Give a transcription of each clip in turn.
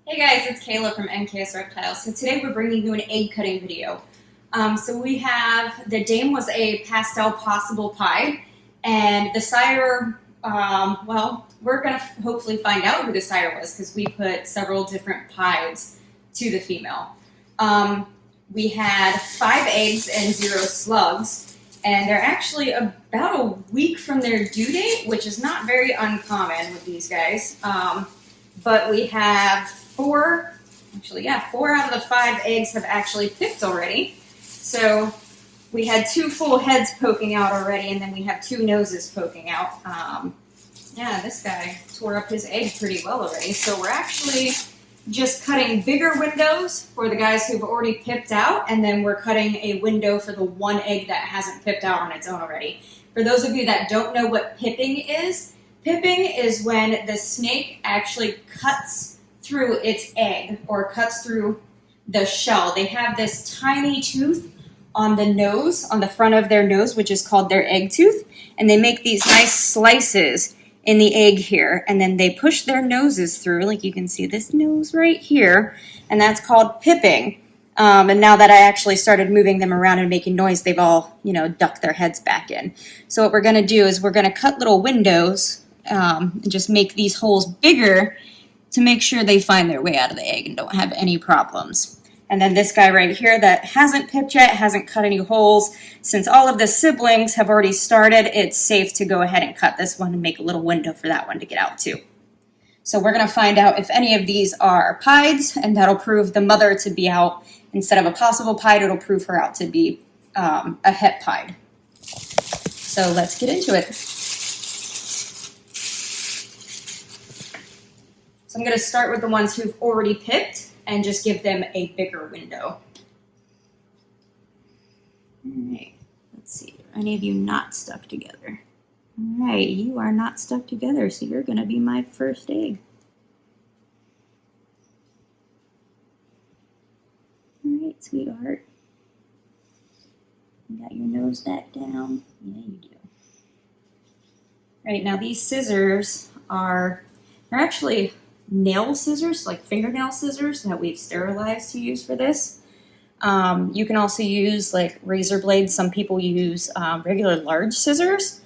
Hey guys, it's Kayla from NKS Reptiles. So today we're bringing you an egg cutting video. So we have, the dame was a pastel possible pied, and the sire, well, we're going to hopefully find out who the sire was because we put several different pieds to the female. We had 5 eggs and 0 slugs, and they're actually about a week from their due date, which is not very uncommon with these guys. But we have 4 out of the 5 eggs have actually pipped already. So we had 2 full heads poking out already, and then we have 2 noses poking out. Yeah, this guy tore up his egg pretty well already. So we're actually just cutting bigger windows for the guys who've already pipped out, and then we're cutting a window for the 1 egg that hasn't pipped out on its own already. For those of you that don't know what pipping is when the snake actually cuts through its egg or cuts through the shell. They have this tiny tooth on the nose, on the front of their nose, which is called their egg tooth, and they make these nice slices in the egg here, and then they push their noses through, like you can see this nose right here, and that's called pipping. And now that I actually started moving them around and making noise, they've all, ducked their heads back in. So what we're going to do is we're going to cut little windows and just make these holes bigger to make sure they find their way out of the egg and don't have any problems. And then this guy right here that hasn't pipped yet, hasn't cut any holes. Since all of the siblings have already started, it's safe to go ahead and cut this one and make a little window for that one to get out too. So we're going to find out if any of these are pieds, and that'll prove the mother to be out. Instead of a possible pied, it'll prove her out to be a het pied. So let's get into it. So I'm going to start with the ones who've already pipped and just give them a bigger window. All right, let's see. Are any of you not stuck together? All right, you are not stuck together, so you're going to be my first egg. All right, sweetheart. You got your nose back down? Yeah, you do. All right, now these scissors they're actually nail scissors, like fingernail scissors that we've sterilized to use for this. You can also use like razor blades. Some people use regular large scissors.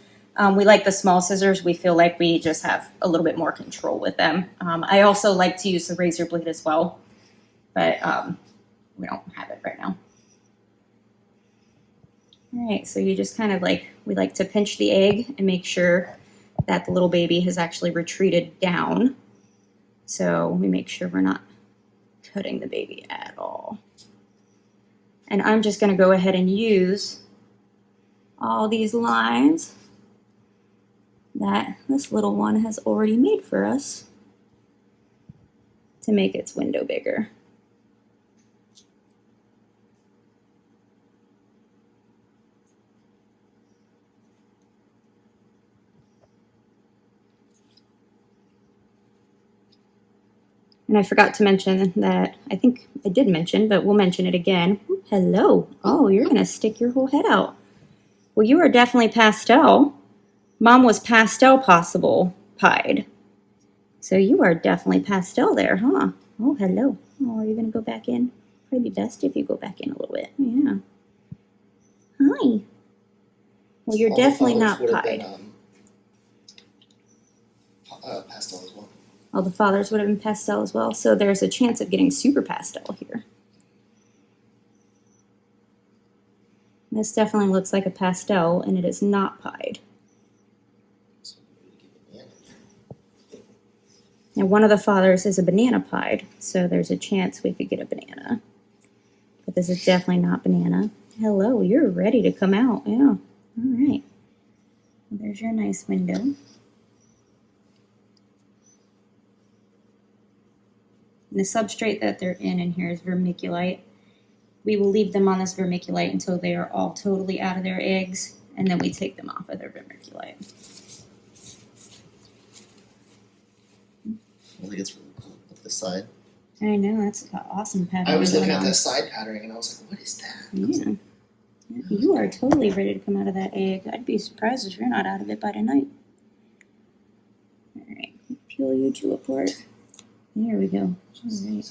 We like the small scissors. We feel like we just have a little bit more control with them. I also like to use the razor blade as well, but we don't have it right now. All right, so you just kind of we like to pinch the egg and make sure that the little baby has actually retreated down. So we make sure we're not cutting the baby at all. And I'm just going to go ahead and use all these lines that this little one has already made for us to make its window bigger. And I forgot to mention that, I think I did mention, but we'll mention it again. Ooh, hello. Oh, you're going to stick your whole head out. Well, you are definitely pastel. Mom was pastel possible pied. So you are definitely pastel there, huh? Oh, hello. Oh, are you going to go back in? Probably best if you go back in a little bit. Yeah. Hi. Well, you're definitely not pied. Pastel as well. Oh, the fathers would have been pastel as well. So there's a chance of getting super pastel here. This definitely looks like a pastel, and it is not pied. Now, one of the fathers is a banana pied, so there's a chance we could get a banana. But this is definitely not banana. Hello, you're ready to come out. Yeah. All right. Well, there's your nice window. And the substrate that they're in here is vermiculite. We will leave them on this vermiculite until they are all totally out of their eggs, and then we take them off of their vermiculite. I think it's really cool with the side. I know, that's an awesome pattern. I was looking at that side pattern and I was like, what is that? Yeah. You are totally ready to come out of that egg. I'd be surprised if you're not out of it by tonight. All right, peel you two apart. There we go. All right.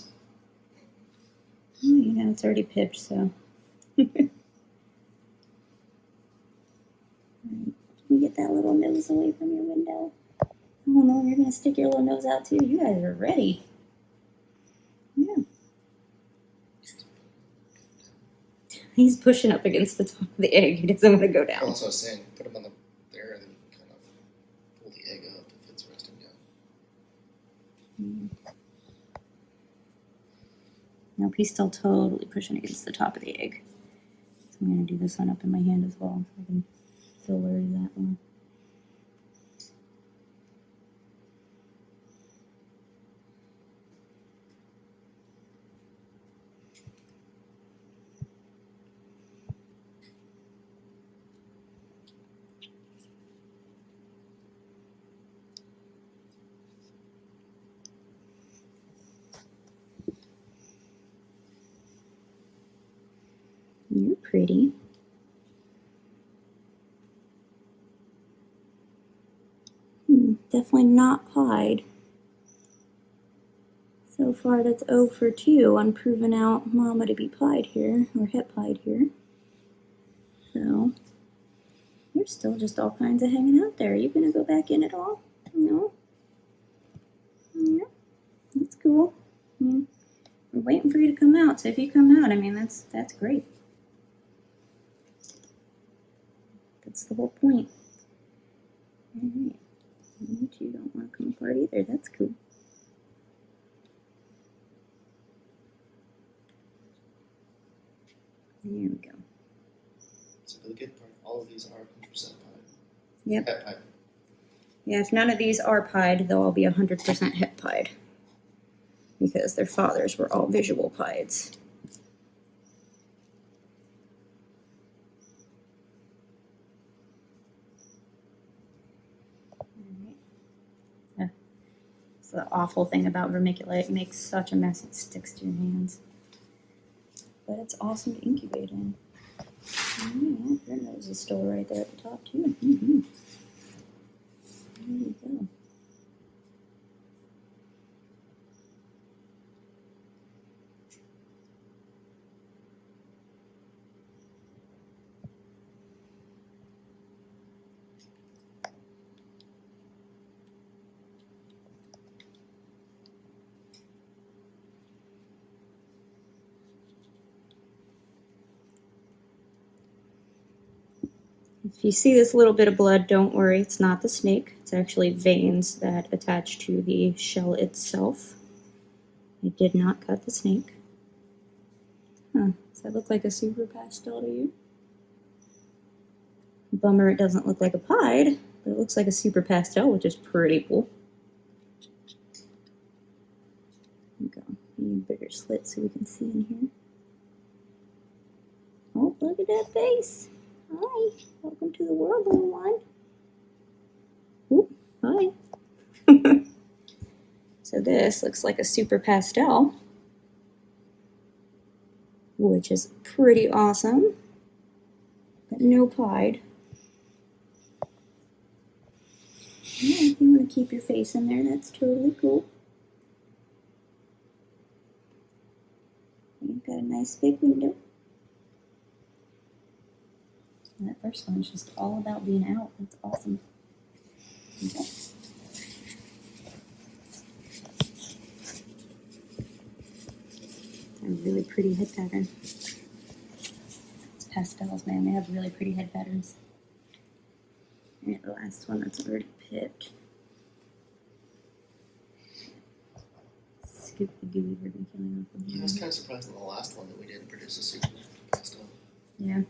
Oh, you know, it's already pipped, so. Alright. Can you get that little nose away from your window? Oh no, you're gonna stick your little nose out too. You guys are ready. Yeah. He's pushing up against the top of the egg. He doesn't want to go down. Well, that's what I was saying. Put him on there and then kind of pull the egg up if it's resting down. Nope, he's still totally pushing against the top of the egg. So I'm going to do this one up in my hand as well, so I can feel where he's at more. You're pretty. Definitely not pied. So far, that's 0 for 2 on proving out Mama to be pied here, or het pied here. So, you're still just all kinds of hanging out there. Are you going to go back in at all? No? Yeah, that's cool. I mean, we're waiting for you to come out, so if you come out, I mean, that's great. That's the whole point. Alright. You two don't want to come apart either. That's cool. There we go. So the good part, all of these are 100% pied. Yep. Het pied. Yeah, if none of these are pied, they'll all be 100% het pied. Because their fathers were all visual pieds. It's the awful thing about vermiculite. It makes such a mess, it sticks to your hands. But it's awesome to incubate in. Yeah, your nose is still right there at the top, too. There you go. If you see this little bit of blood, don't worry, it's not the snake. It's actually veins that attach to the shell itself. I did not cut the snake. Huh, does that look like a super pastel to you? Bummer it doesn't look like a pied, but it looks like a super pastel, which is pretty cool. There we go. Need a bigger slit so we can see in here. Oh, look at that face. Hi, welcome to the world, little one. Oop, hi. So this looks like a super pastel, which is pretty awesome, but no pied. Yeah, if you want to keep your face in there, that's totally cool. You've got a nice big window. And that first one's just all about being out. That's awesome. Okay. A really pretty head pattern. It's pastels, man. They have really pretty head patterns. Alright, the last one that's already pipped. Scoop the gooey vermiculite off of I was kind of surprised in the last one that we didn't produce a super pastel. Yeah.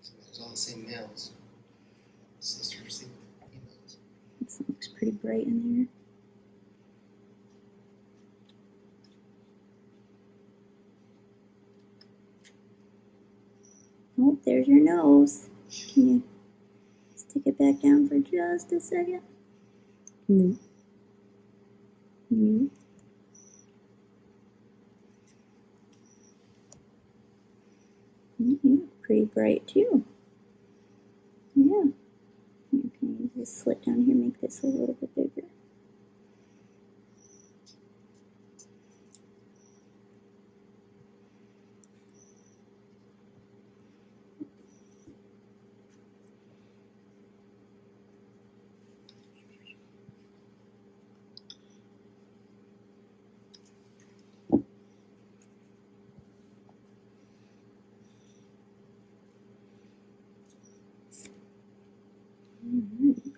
So there's all the same males. Sisters, same females. This looks pretty bright in there. Oh, there's your nose. Can you stick it back down for just a second? No. No. You look pretty bright too. Yeah. Here, can I use this slit down here, make this a little bit bigger.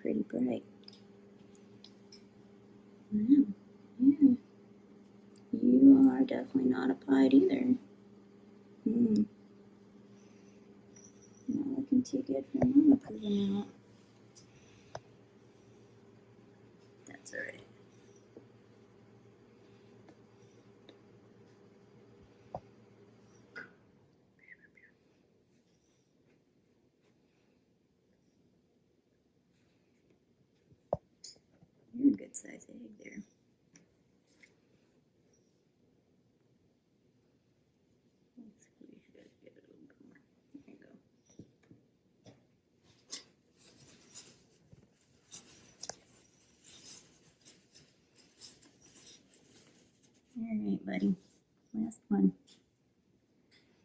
Pretty bright. Wow. Yeah. You are definitely not a pied either. Not looking too good for Mama proving out. That's alright. You're a good size egg there. Let's squeeze you guys get a little bit more. There you go. Alright, buddy. Last one.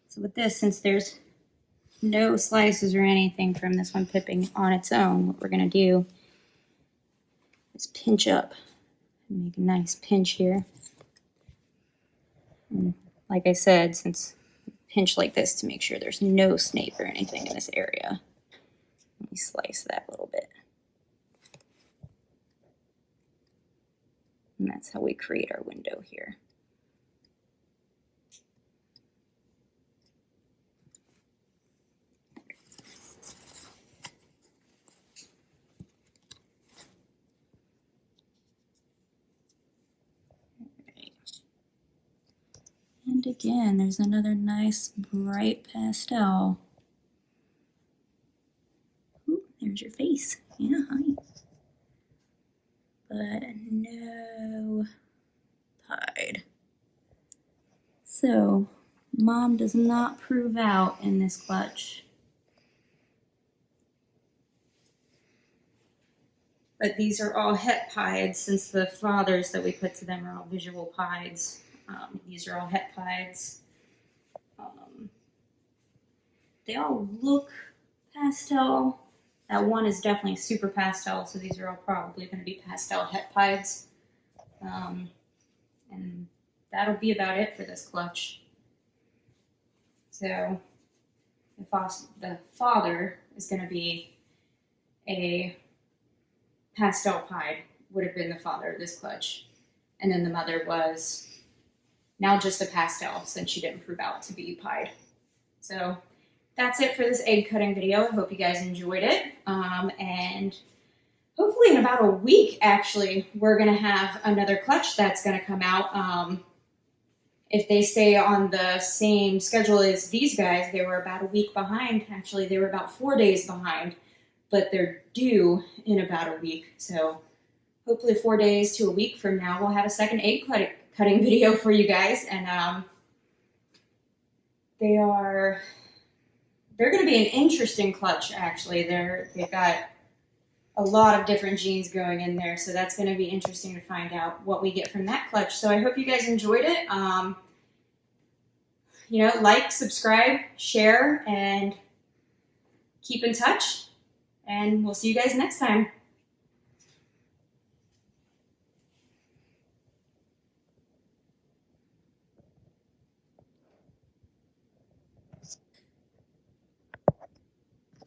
So with this, since there's no slices or anything from this one pipping on its own, what we're going to do is pinch up and make a nice pinch here. And like I said, since pinch like this to make sure there's no snape or anything in this area. Let me slice that a little bit. And that's how we create our window here. And again, there's another nice bright pastel. Ooh, there's your face. Yeah, hi. But no pied. So, Mom does not prove out in this clutch. But these are all het pieds, since the fathers that we put to them are all visual pieds. These are all het pieds. They all look pastel. That one is definitely super pastel, so these are all probably going to be pastel het pieds. And that'll be about it for this clutch. So the father is going to be a pastel pied, would have been the father of this clutch. And then the mother was now just a pastel, since she didn't prove out to be pied. So that's it for this egg cutting video. I hope you guys enjoyed it. And hopefully in about a week, actually, we're going to have another clutch that's going to come out. If they stay on the same schedule as these guys, they were about a week behind. Actually, they were about 4 days behind, but they're due in about a week. So hopefully 4 days to a week from now, we'll have a second egg cutting video for you guys. And they're going to be an interesting clutch, actually. They've got a lot of different genes going in there, so that's going to be interesting to find out what we get from that clutch. So I hope you guys enjoyed it. Like, subscribe, share, and keep in touch. And we'll see you guys next time.